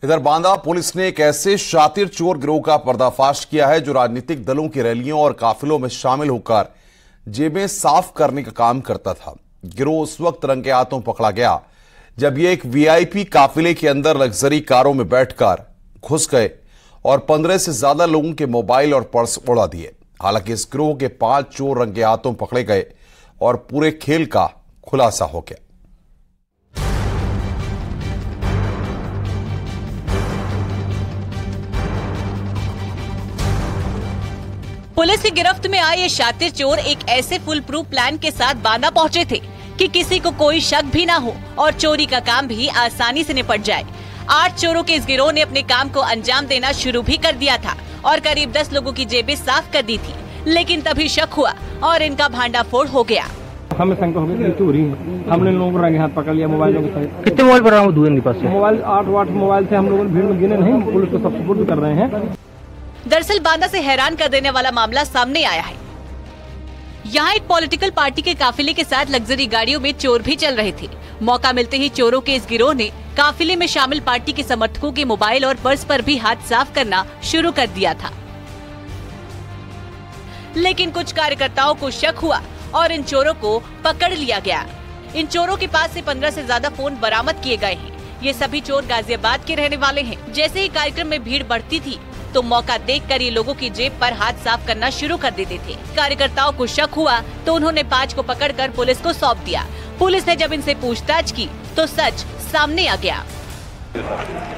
इधर बांदा पुलिस ने एक ऐसे शातिर चोर गिरोह का पर्दाफाश किया है जो राजनीतिक दलों की रैलियों और काफिलों में शामिल होकर जेबें साफ करने का काम करता था। गिरोह उस वक्त रंगे हाथों पकड़ा गया जब ये एक वीआईपी काफिले के अंदर लग्जरी कारों में बैठकर घुस गए और 15 से ज्यादा लोगों के मोबाइल और पर्स उड़ा दिए। हालांकि इस गिरोह के 5 चोर रंगे हाथों पकड़े गए और पूरे खेल का खुलासा हो गया। पुलिस की गिरफ्त में आए ये शातिर चोर एक ऐसे फुल प्रूफ प्लान के साथ बांदा पहुंचे थे कि किसी को कोई शक भी ना हो और चोरी का काम भी आसानी से निपट जाए। 8 चोरों के इस गिरोह ने अपने काम को अंजाम देना शुरू भी कर दिया था और करीब 10 लोगों की जेबें साफ कर दी थी, लेकिन तभी शक हुआ और इनका भांडाफोड़ हो गया। हमें शंका हो गई चोरी है। हमने लोगों को रंगे हाथ पकड़ लिया। मोबाइलों के साथ कितने मोबाइल बरामद हुए इनके पास से? मोबाइल 8 मोबाइल से हम लोगों ने भीड़ में गिने नहीं, पुलिस को सब सपोर्ट कर रहे हैं। दरअसल बांदा से हैरान कर देने वाला मामला सामने आया है। यहाँ एक पॉलिटिकल पार्टी के काफिले के साथ लग्जरी गाड़ियों में चोर भी चल रहे थे। मौका मिलते ही चोरों के इस गिरोह ने काफिले में शामिल पार्टी के समर्थकों के मोबाइल और पर्स पर भी हाथ साफ करना शुरू कर दिया था, लेकिन कुछ कार्यकर्ताओं को शक हुआ और इन चोरों को पकड़ लिया गया। इन चोरों के पास से 15 से ज्यादा फोन बरामद किए गए हैं। ये सभी चोर गाजियाबाद के रहने वाले हैं। जैसे ही कार्यक्रम में भीड़ बढ़ती थी तो मौका देखकर ये लोगों की जेब पर हाथ साफ करना शुरू कर देते थे। कार्यकर्ताओं को शक हुआ तो उन्होंने 5 को पकड़कर पुलिस को सौंप दिया। पुलिस ने जब इनसे पूछताछ की तो सच सामने आ गया।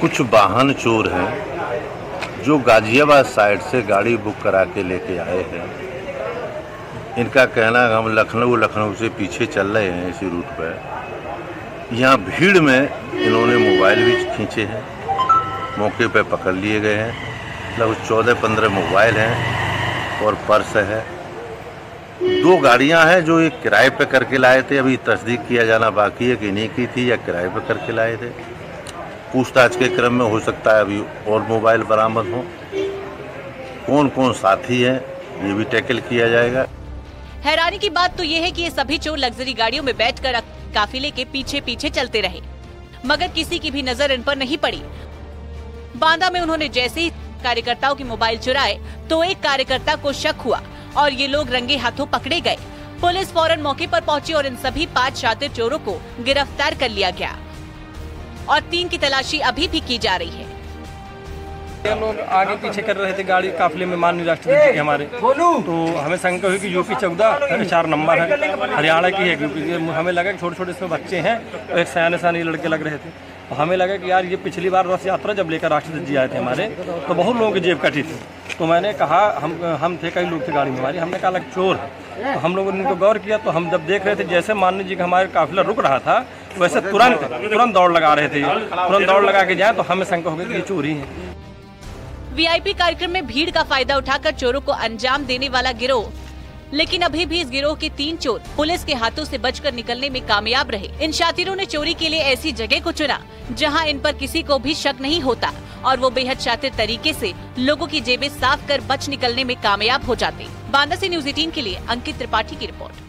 कुछ वाहन चोर हैं जो गाजियाबाद साइड से गाड़ी बुक करा के लेके आए हैं। इनका कहना है हम लखनऊ से पीछे चल रहे हैं इसी रूट पर। यहाँ भीड़ में इन्होंने मोबाइल भी खींचे हैं, मौके पर पकड़ लिए गए हैं। लगभग 14-15 मोबाइल हैं और पर्स है। 2 गाड़ियां हैं जो एक किराए पे करके लाए थे। अभी तस्दीक किया जाना बाकी है कि नहीं की थी या किराए पे करके लाए थे। पूछताछ के क्रम में हो सकता है अभी और मोबाइल बरामद हो। कौन कौन साथी है ये भी टैकल किया जाएगा। हैरानी की बात तो ये है कि ये सभी चोर लग्जरी गाड़ियों में बैठकर काफिले के पीछे पीछे चलते रहे, मगर किसी की भी नजर इन पर नहीं पड़ी। बांदा में उन्होंने जैसे ही कार्यकर्ताओं के मोबाइल चुराए तो एक कार्यकर्ता को शक हुआ और ये लोग रंगे हाथों पकड़े गए। पुलिस फौरन मौके पर पहुंची और इन सभी 5 शातिर चोरों को गिरफ्तार कर लिया गया और 3 की तलाशी अभी भी की जा रही है। ये लोग आगे पीछे कर रहे थे गाड़ी काफिले में माननीय राष्ट्रपति के हमारे, तो हमें शंका हुई कि यूपी 14 4 नंबर है, हरियाणा की है। हमें लगा कि छोटे छोटे इसमें बच्चे हैं और एक सयाने लड़के लग रहे थे। हमें लगा कि यार ये पिछली बार रथ यात्रा जब लेकर राष्ट्रपति जी आए थे हमारे, तो बहुत लोगों की जेब कटी थी। तो मैंने कहा हम थे, कई लोग थे गाड़ी में हमारी, हमने कहा चोर है। तो हम लोगों ने इनको गौर किया तो हम जब देख रहे थे जैसे माननीय जी का हमारे काफिला रुक रहा था वैसे तुरंत दौड़ लगा रहे थे। तुरंत दौड़ लगा के जाए तो हमें शंका हो गई कि ये चोरी है। वीआईपी कार्यक्रम में भीड़ का फायदा उठाकर चोरों को अंजाम देने वाला गिरोह, लेकिन अभी भी इस गिरोह के 3 चोर पुलिस के हाथों से बचकर निकलने में कामयाब रहे। इन शातिरों ने चोरी के लिए ऐसी जगह को चुना जहां इन पर किसी को भी शक नहीं होता और वो बेहद शातिर तरीके से लोगों की जेबें साफ कर बच निकलने में कामयाब हो जाते। बांदा से न्यूज़ 18 के लिए अंकित त्रिपाठी की रिपोर्ट।